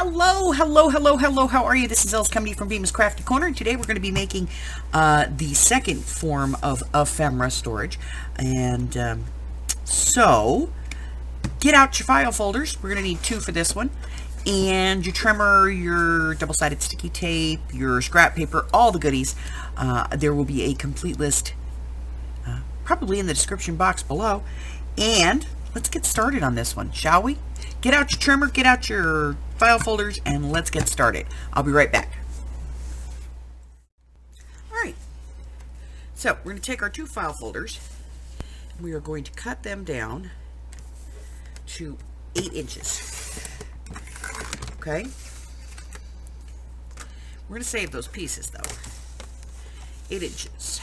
Hello, hello, hello, hello. How are you? This is Els coming to you from Bemis Crafty Corner, and today we're going to be making the second form of ephemera storage. And so, get out your file folders. We're going to need 2 for this one. And your trimmer, your double-sided sticky tape, your scrap paper, all the goodies. There will be a complete list probably in the description box below. And let's get started on this one, shall we? Get out your trimmer, get out your file folders, and let's get started. I'll be right back. All right, so we're going to take our 2 file folders, and we are going to cut them down to 8 inches. Okay? We're going to save those pieces, though. 8 inches.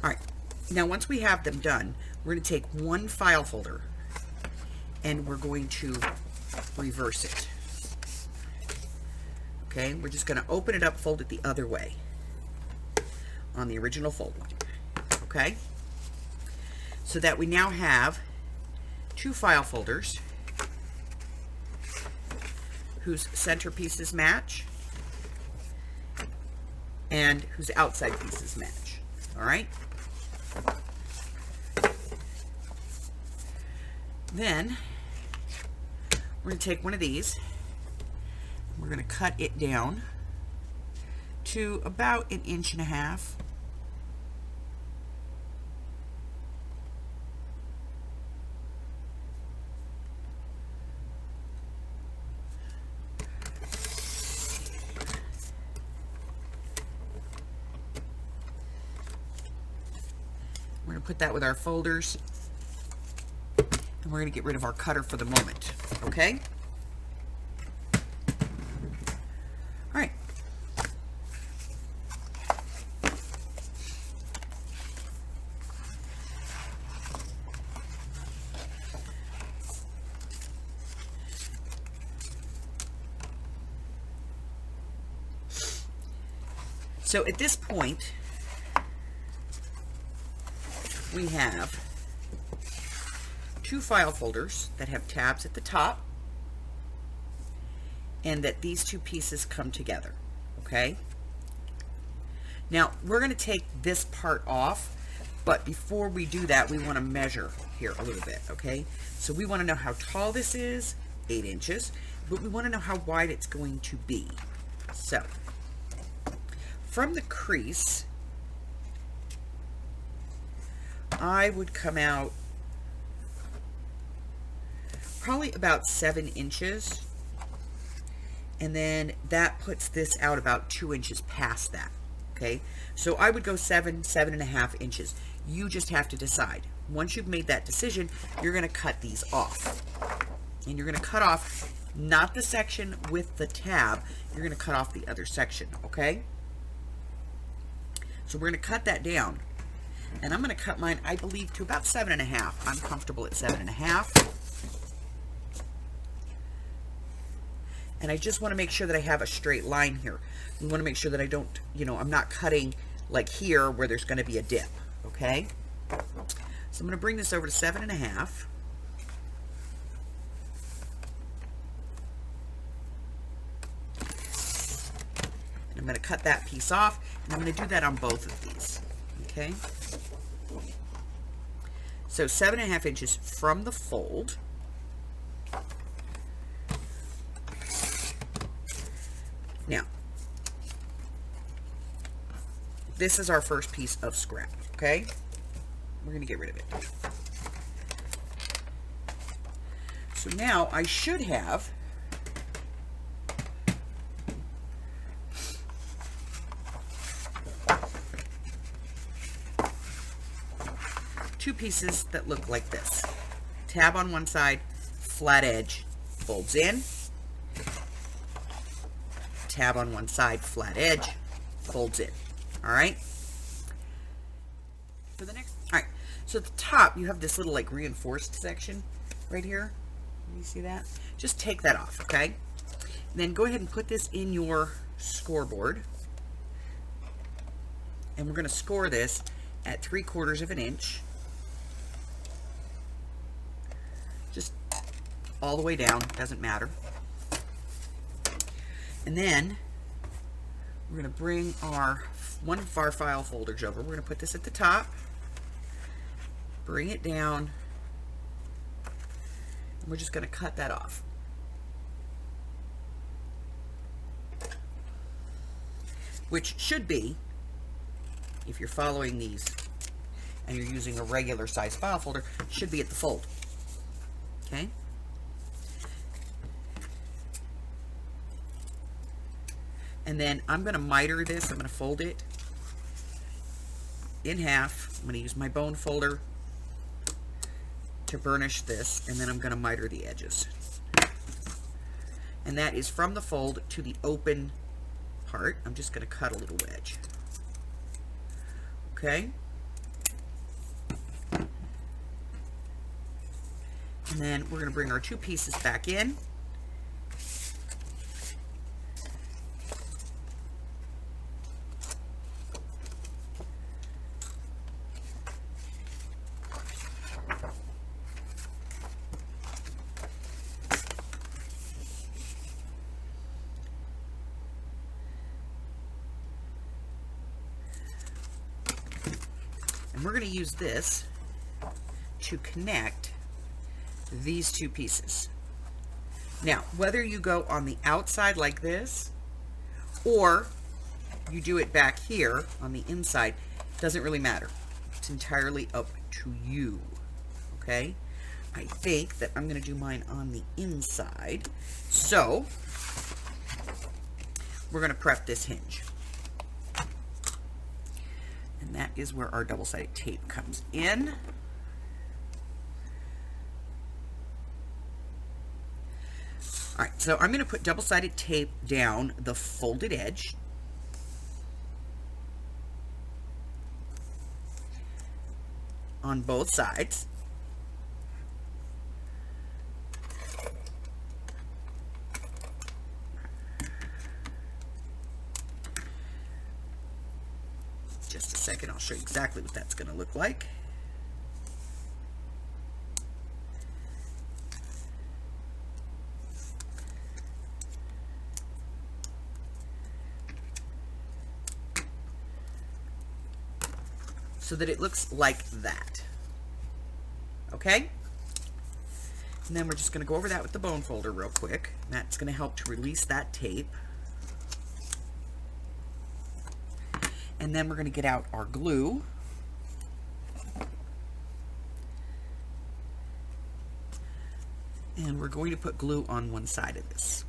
All right, now once we have them done, we're going to take one file folder and we're going to reverse it. Okay, we're just going to open it up, fold it the other way on the original fold line. Okay, so that we now have 2 file folders whose center pieces match and whose outside pieces match. All right. Then we're going to take one of these, we're going to cut it down to about 1.5 inches. We're going to put that with our folders, and we're going to get rid of our cutter for the moment. Okay? All right. So at this point, we have 2 file folders that have tabs at the top, and that these 2 pieces come together. Okay? Now we're going to take this part off, but before we do that, we want to measure here a little bit. Okay? So we want to know how tall this is, 8 inches, but we want to know how wide it's going to be. So from the crease, I would come out probably about 7 inches, and then that puts this out about 2 inches past that. Okay, so I would go 7.5 inches. You just have to decide. Once you've made that decision, you're going to cut these off, and you're going to cut off not the section with the tab, you're going to cut off the other section. Okay, so we're going to cut that down. And I'm going to cut mine, I believe, to about 7.5. I'm comfortable at 7.5. And I just want to make sure that I have a straight line here. We want to make sure that I don't, I'm not cutting like here where there's going to be a dip. Okay? So I'm going to bring this over to 7.5. And I'm going to cut that piece off. And I'm going to do that on both of these. Okay? So 7.5 inches from the fold. Now, this is our first piece of scrap, okay? We're going to get rid of it. So now I should have two pieces that look like this. Tab on one side, flat edge, folds in. Tab on one side, flat edge, folds in. All right? For the next, all right, so at the top, you have this little like reinforced section right here. You see that? Just take that off, okay? And then go ahead and put this in your scoreboard. And we're going to score this at 3/4 of an inch. all the way down, doesn't matter. And then we're going to bring one of our file folders over. We're going to put this at the top, bring it down, and we're just going to cut that off. Which should be, if you're following these and you're using a regular size file folder, should be at the fold. Okay? And then I'm going to miter this. I'm going to fold it in half. I'm going to use my bone folder to burnish this, and then I'm going to miter the edges. And that is from the fold to the open part. I'm just going to cut a little wedge. Okay? And then we're going to bring our two pieces back in. And we're going to use this to connect these two pieces. Now, whether you go on the outside like this, or you do it back here on the inside, doesn't really matter. It's entirely up to you. Okay? I think that I'm going to do mine on the inside. So, we're going to prep this hinge. And that is where our double-sided tape comes in. All right, so I'm going to put double-sided tape down the folded edge. On both sides. Just a second, I'll show you exactly what that's going to look like. So that it looks like that. Okay? And then we're just going to go over that with the bone folder real quick. That's going to help to release that tape. And then we're going to get out our glue. And we're going to put glue on one side of this.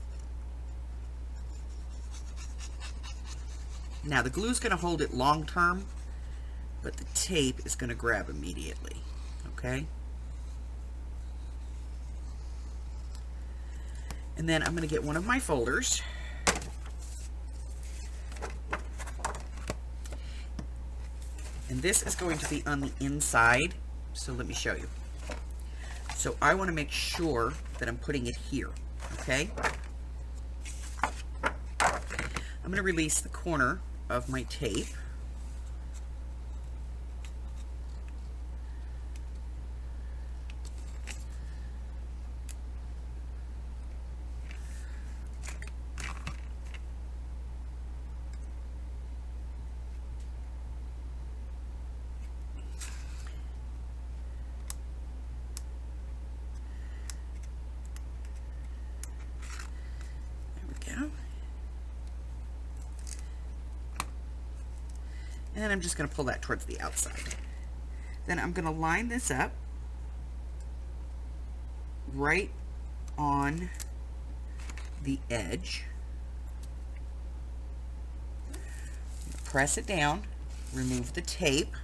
Now the glue is going to hold it long term, but the tape is going to grab immediately. Okay? And then I'm going to get one of my folders. And this is going to be on the inside, so let me show you. So I want to make sure that I'm putting it here, okay? I'm going to release the corner of my tape. And I'm just going to pull that towards the outside. Then I'm going to line this up right on the edge. Press it down, remove the tape,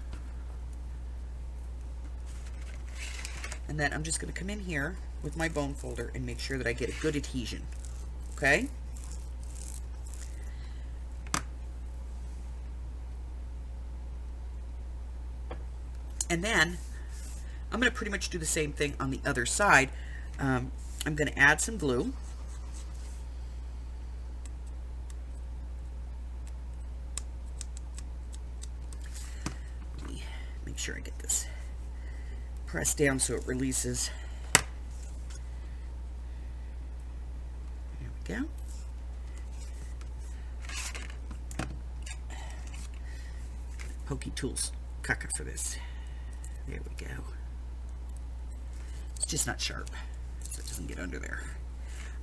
and then I'm just going to come in here with my bone folder and make sure that I get a good adhesion. Okay? And then I'm going to pretty much do the same thing on the other side. I'm going to add some glue. Let me make sure I get this pressed down so it releases. go. Pokey tools, caca for this. There we go. It's just not sharp, so it doesn't get under there.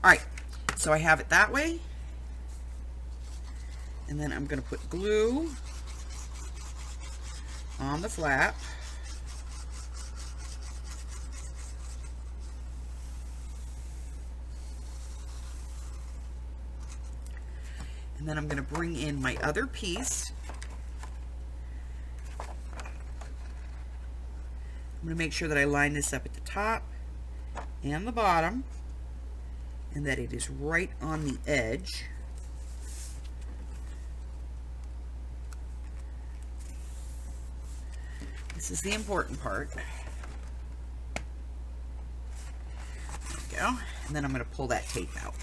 All right, so I have it that way. And then I'm going to put glue on the flap. And then I'm going to bring in my other piece. I'm going to make sure that I line this up at the top and the bottom, and that it is right on the edge. This is the important part. There we go. And then I'm going to pull that tape out.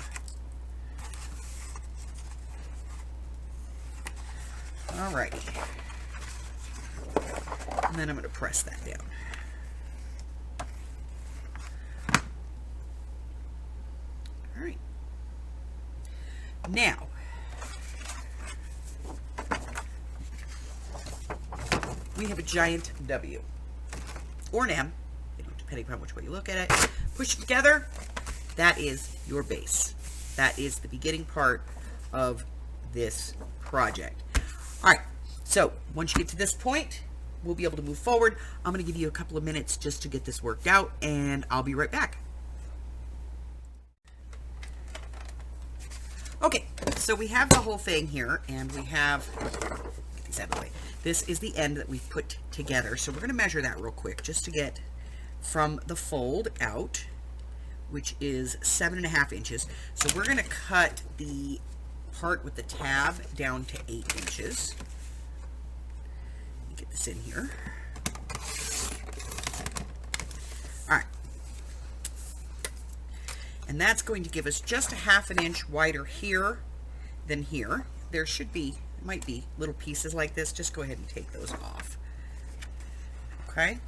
Alrighty. And then I'm going to press that down. Alright. Now, we have a giant W, or an M, depending upon which way you look at it. Push it together. That is your base. That is the beginning part of this project. All right, so once you get to this point, we'll be able to move forward. I'm going to give you a couple of minutes just to get this worked out, and I'll be right back. Okay, so we have the whole thing here, and we have, get these out of the way. This is the end that we've put together. So we're going to measure that real quick just to get from the fold out, which is 7.5 inches. So we're going to cut the part with the tab down to 8 inches. Let me get this in here. All right. And that's going to give us just a 1/2 inch wider here than here. There should be, might be little pieces like this. Just go ahead and take those off. Okay.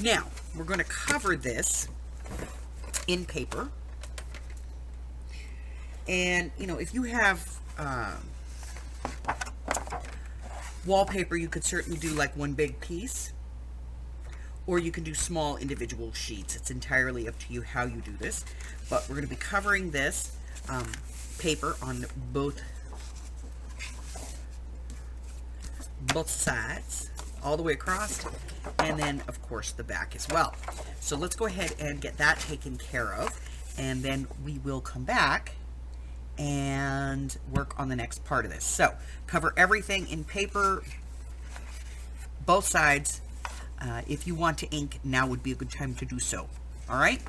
Now, we're going to cover this in paper. And, you know, if you have wallpaper, you could certainly do like one big piece. Or you can do small individual sheets. It's entirely up to you how you do this. But we're going to be covering this paper on both sides, all the way across, and then of course the back as well. So let's go ahead and get that taken care of, and then we will come back and work on the next part of this. So cover everything in paper, both sides. If you want to ink, now would be a good time to do so. All right,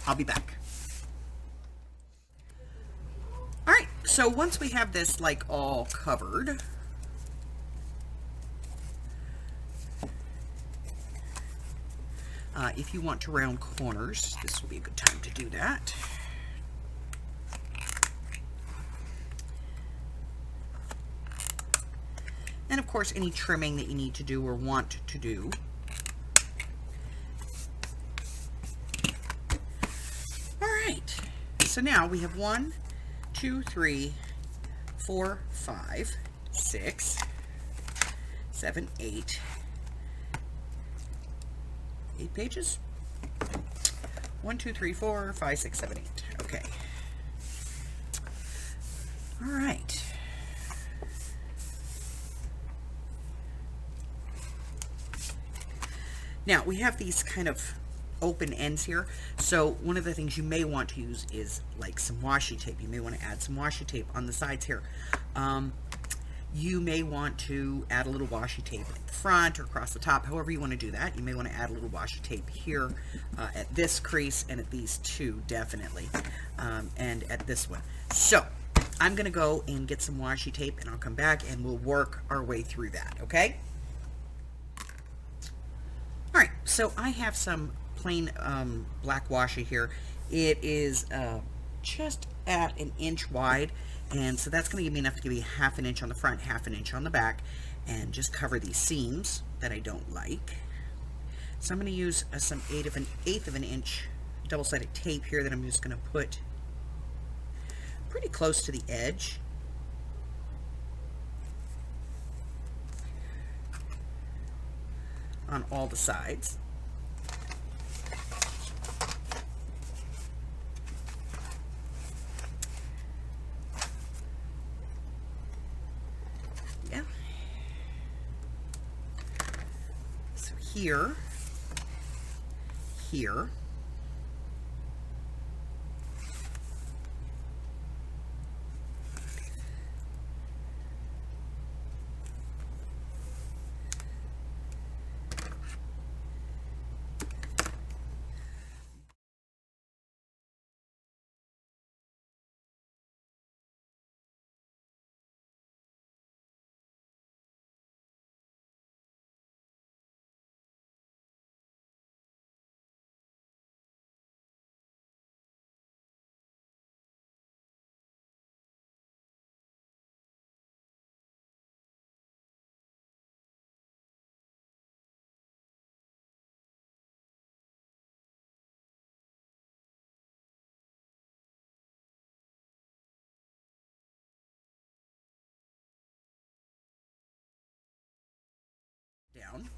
I'll be back. All right, so once we have this like all covered, if you want to round corners, this will be a good time to do that. And of course, any trimming that you need to do or want to do. All right, so now we have 1, 2, 3, 4, 5, 6, 7, 8 pages. 1, 2, 3, 4, 5, 6, 7, 8. Okay. All right. Now we have these kind of open ends here. So one of the things you may want to use is like some washi tape. You may want to add some washi tape on the sides here. You may want to add a little washi tape at the front or across the top, however you want to do that. You may want to add a little washi tape here at this crease and at these two, definitely, and at this one. So I'm going to go and get some washi tape, and I'll come back and we'll work our way through that, okay? All right, so I have some plain black washi here. It is just at 1 inch wide, and so that's going to give me enough to give you 1/2 inch on the front, 1/2 inch on the back, and just cover these seams that I don't like. So I'm going to use some 1/8 of an inch double-sided tape here that I'm just going to put pretty close to the edge. On all the sides. Yeah. So here, here, down.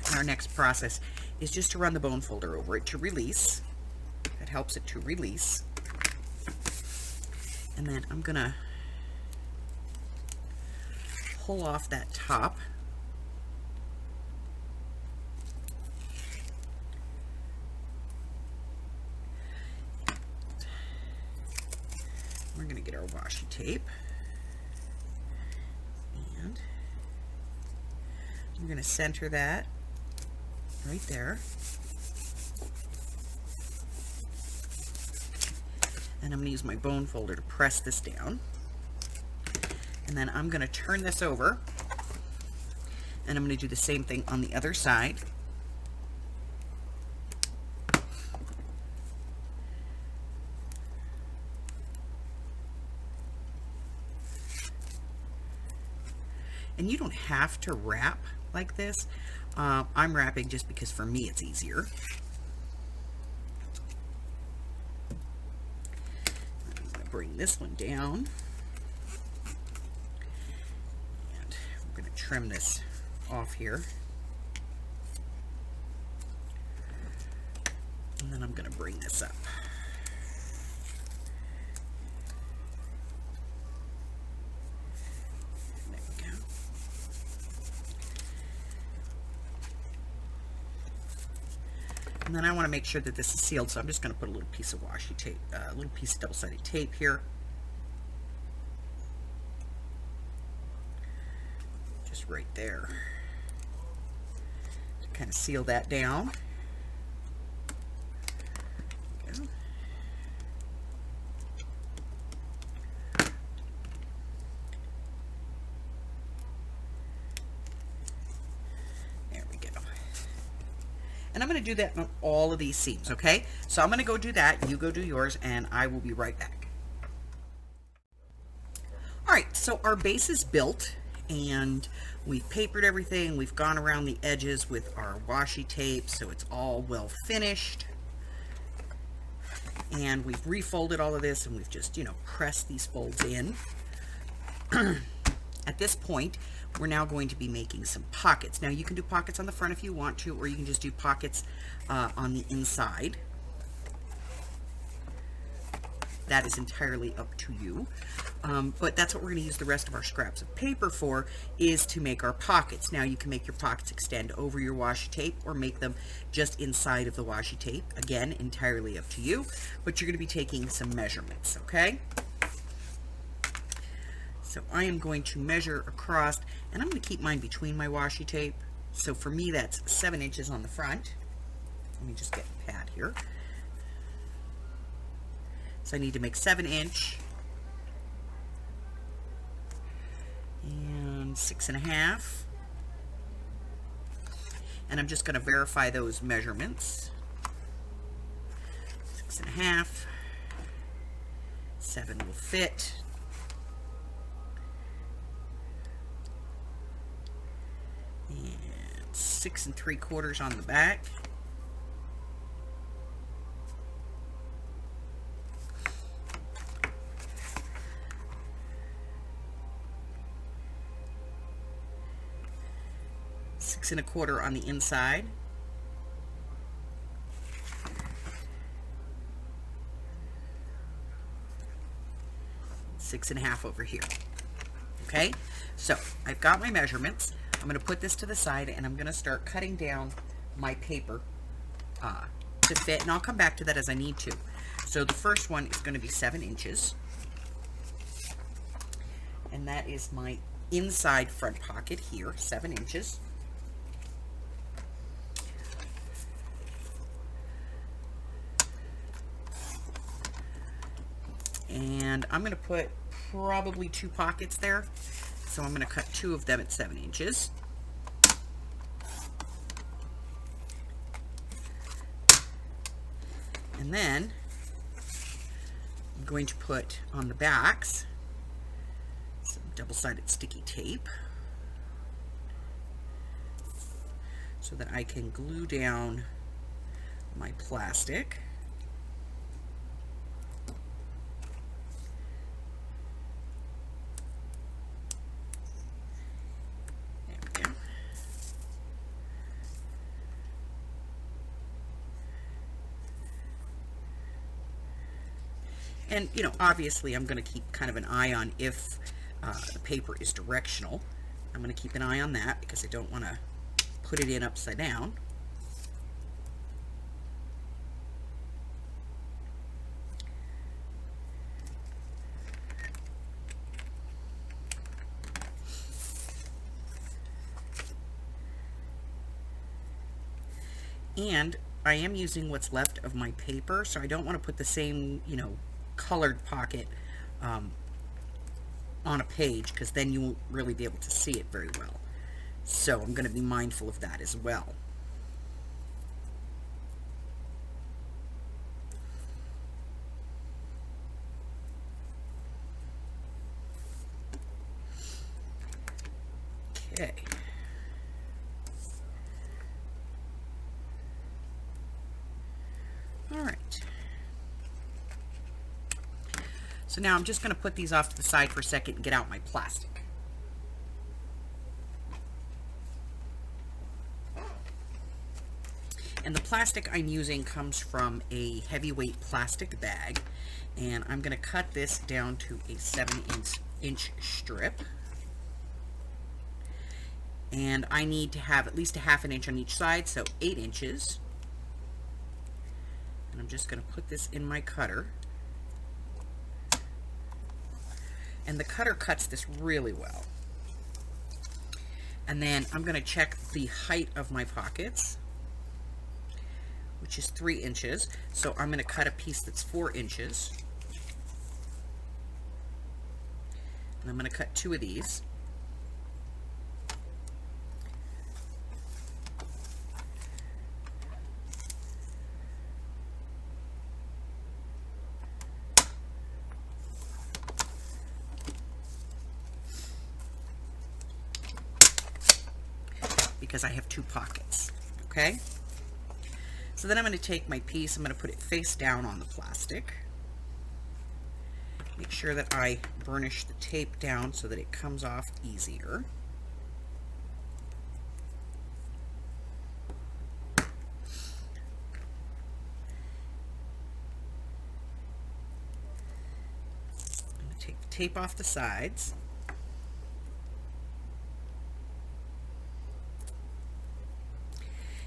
And our next process is just to run the bone folder over it to release. That helps it to release. And then I'm gonna pull off that top. We're gonna get our washi tape. And I'm going to center that right there. And I'm going to use my bone folder to press this down. And then I'm going to turn this over. And I'm going to do the same thing on the other side. And you don't have to wrap like this. I'm wrapping just because for me it's easier. I'm going to bring this one down. And we're going to trim this off here. And then I'm going to bring this up. And then I want to make sure that this is sealed, so I'm just going to put a little piece of washi tape, a little piece of double-sided tape here. Just right there. To kind of seal that down. There we go. And I'm going to do that on all of these seams, okay? So I'm going to go do that. You go do yours, and I will be right back. All right, so our base is built, and we've papered everything. We've gone around the edges with our washi tape, so it's all well finished. And we've refolded all of this, and we've just, you know, pressed these folds in. At this point, we're now going to be making some pockets. Now, you can do pockets on the front if you want to, or you can just do pockets on the inside. That is entirely up to you. But that's what we're going to use the rest of our scraps of paper for, is to make our pockets. Now, you can make your pockets extend over your washi tape or make them just inside of the washi tape. Again, entirely up to you. But you're going to be taking some measurements, okay? So I am going to measure across, and I'm going to keep mine between my washi tape. So for me, that's 7 inches on the front. Let me just get a pad here. So I need to make 7-inch and 6.5. And I'm just going to verify those measurements. 6.5. 7 will fit. And 6 3/4 on the back. 6 1/4 on the inside. Six and a half over here. Okay, so I've got my measurements. I'm going to put this to the side and I'm going to start cutting down my paper to fit, and I'll come back to that as I need to. So the first one is going to be 7 inches, and that is my inside front pocket here, 7 inches. And I'm going to put probably 2 pockets there, so I'm going to cut 2 of them at 7 inches. And then I'm going to put on the backs some double-sided sticky tape so that I can glue down my plastic. And, you know, obviously I'm going to keep kind of an eye on if the paper is directional. I'm going to keep an eye on that because I don't want to put it in upside down. And I am using what's left of my paper, so I don't want to put the same, you know, colored pocket on a page, because then you won't really be able to see it very well. So I'm going to be mindful of that as well. Okay. All right. So now I'm just going to put these off to the side for a second and get out my plastic. And the plastic I'm using comes from a heavyweight plastic bag, and I'm going to cut this down to a 7-inch strip. And I need to have at least a 1/2 inch on each side, so 8 inches. And I'm just going to put this in my cutter. And the cutter cuts this really well. And then I'm going to check the height of my pockets, which is 3 inches. So I'm going to cut a piece that's 4 inches. And I'm going to cut 2 of these. Because I have 2 pockets. Okay? So then I'm going to take my piece, I'm going to put it face down on the plastic. Make sure that I burnish the tape down so that it comes off easier. I'm going to take the tape off the sides.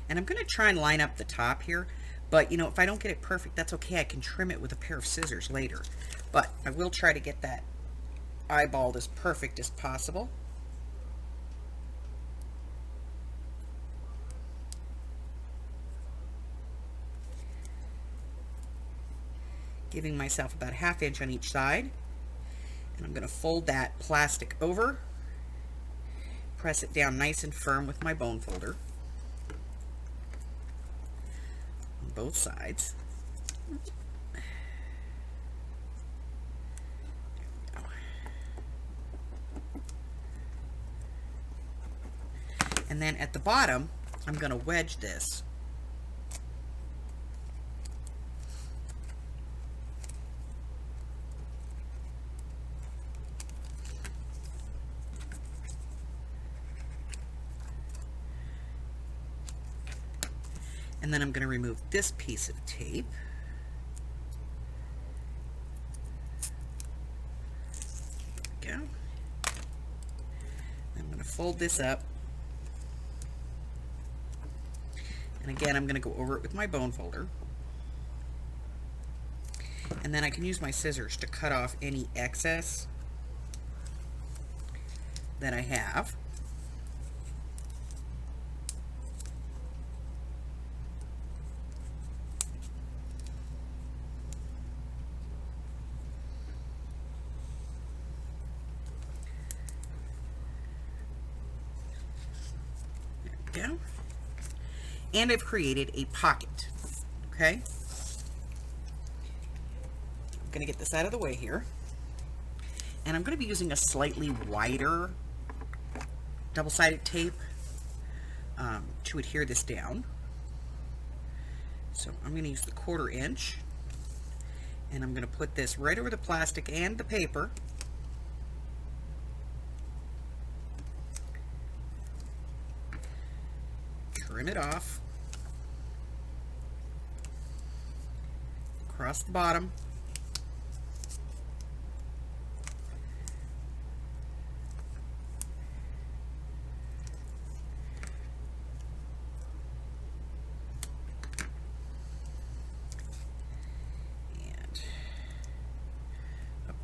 And I'm going to try and line up the top here, but you know, if I don't get it perfect, that's okay. I can trim it with a pair of scissors later. But I will try to get that eyeballed as perfect as possible. Giving myself about 1/2 inch on each side. And I'm going to fold that plastic over, press it down nice and firm with my bone folder. Both sides. And then at the bottom, I'm going to wedge this. And then I'm going to remove this piece of tape. There we go. I'm going to fold this up. And again, I'm going to go over it with my bone folder. And then I can use my scissors to cut off any excess that I have. There we go. And I've created a pocket. Okay? I'm going to get this out of the way here. And I'm going to be using a slightly wider double-sided tape to adhere this down. So I'm going to use the 1/4 inch, and I'm going to put this right over the plastic and the paper. Trim it off across the bottom.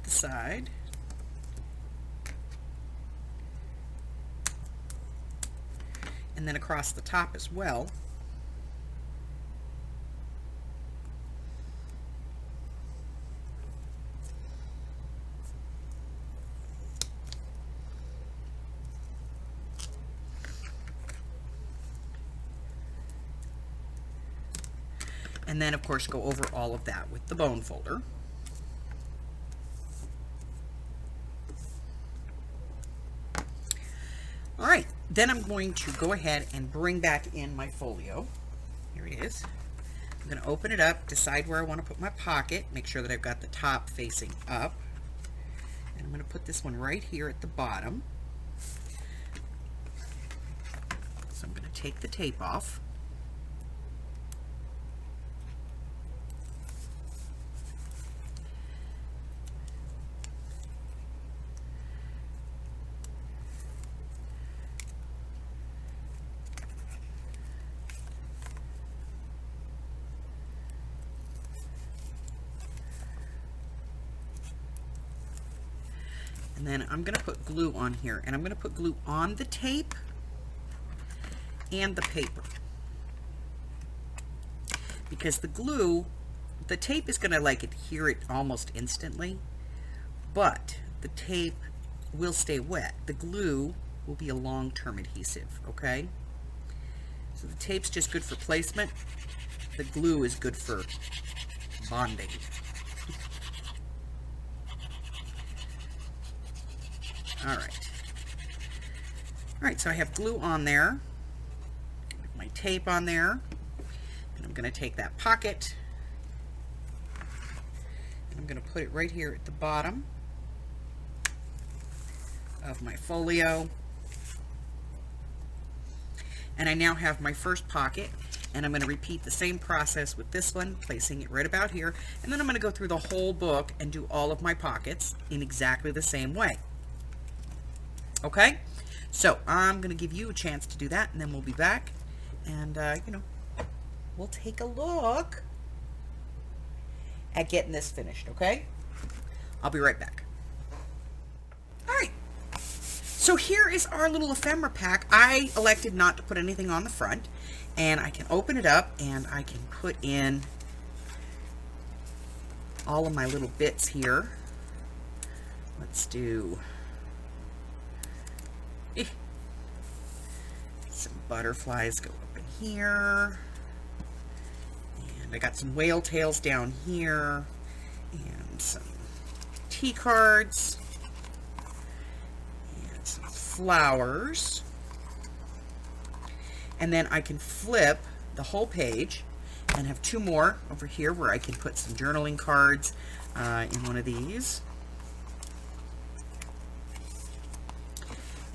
Side. And then across the top as well. And then of course go over all of that with the bone folder. All right, then I'm going to go ahead and bring back in my folio. Here it is. I'm going to open it up, decide where I want to put my pocket, make sure that I've got the top facing up. And I'm going to put this one right here at the bottom. So I'm going to take the tape off. And then I'm going to put glue on here, and I'm going to put glue on the tape and the paper, because the glue, the tape is going to like adhere it almost instantly, but the tape will stay wet. The glue will be a long-term adhesive, okay? So the tape's just good for placement. The glue is good for bonding. All right, so I have glue on there, my tape on there, and I'm going to take that pocket, and I'm going to put it right here at the bottom of my folio. And I now have my first pocket, and I'm going to repeat the same process with this one, placing it right about here, and then I'm going to go through the whole book and do all of my pockets in exactly the same way. Okay, so I'm going to give you a chance to do that, and then we'll be back, and, we'll take a look at getting this finished, okay? I'll be right back. All right, so here is our little ephemera pack. I elected not to put anything on the front, and I can open it up, and I can put in all of my little bits here. Let's do some butterflies go up in here, and I got some whale tails down here, and some tea cards, and some flowers, and then I can flip the whole page and have two more over here where I can put some journaling cards in one of these.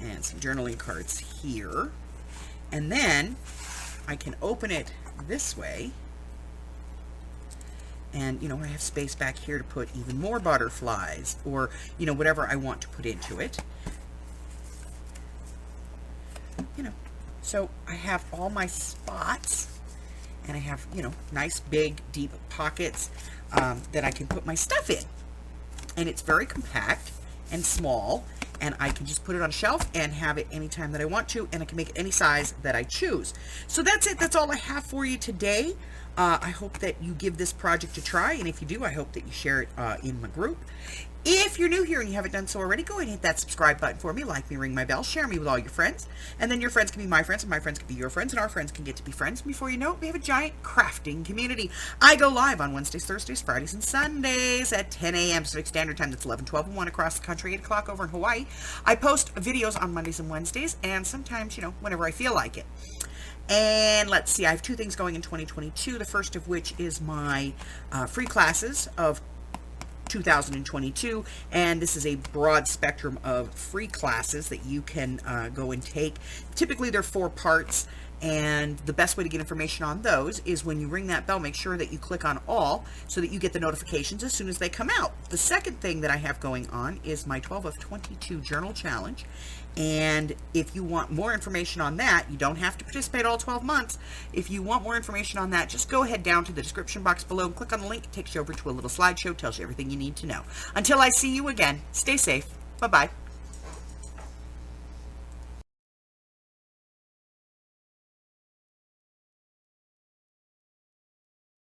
And some journaling cards here. And then I can open it this way. And, I have space back here to put even more butterflies or, whatever I want to put into it. So I have all my spots, and I have, nice, big, deep pockets that I can put my stuff in. And it's very compact and small, and I can just put it on a shelf and have it anytime that I want to, and I can make it any size that I choose. So that's it. That's all I have for you today. I hope that you give this project a try, and if you do, I hope that you share it in my group. If you're new here and you haven't done so already, go ahead and hit that subscribe button for me, like me, ring my bell, share me with all your friends, and then your friends can be my friends, and my friends can be your friends, and our friends can get to be friends. And before you know it, we have a giant crafting community. I go live on Wednesdays, Thursdays, Fridays, and Sundays at 10 a.m. Pacific Standard Time. That's 11, 12, and 1 across the country, 8 o'clock over in Hawaii. I post videos on Mondays and Wednesdays, and sometimes, whenever I feel like it. And let's see, I have 2 things going in 2022, the first of which is my free classes of 2022, and this is a broad spectrum of free classes that you can go and take. Typically they're 4 parts, and the best way to get information on those is when you ring that bell, make sure that you click on all so that you get the notifications as soon as they come out. The second thing that I have going on is my 12 of 22 journal challenge, and if you want more information on that, you don't have to participate all 12 months. If you want more information on that, just go ahead down to the description box below and click on the link. It takes you over to a little slideshow, tells you everything you need to know. Until I see you again, stay safe. Bye-bye.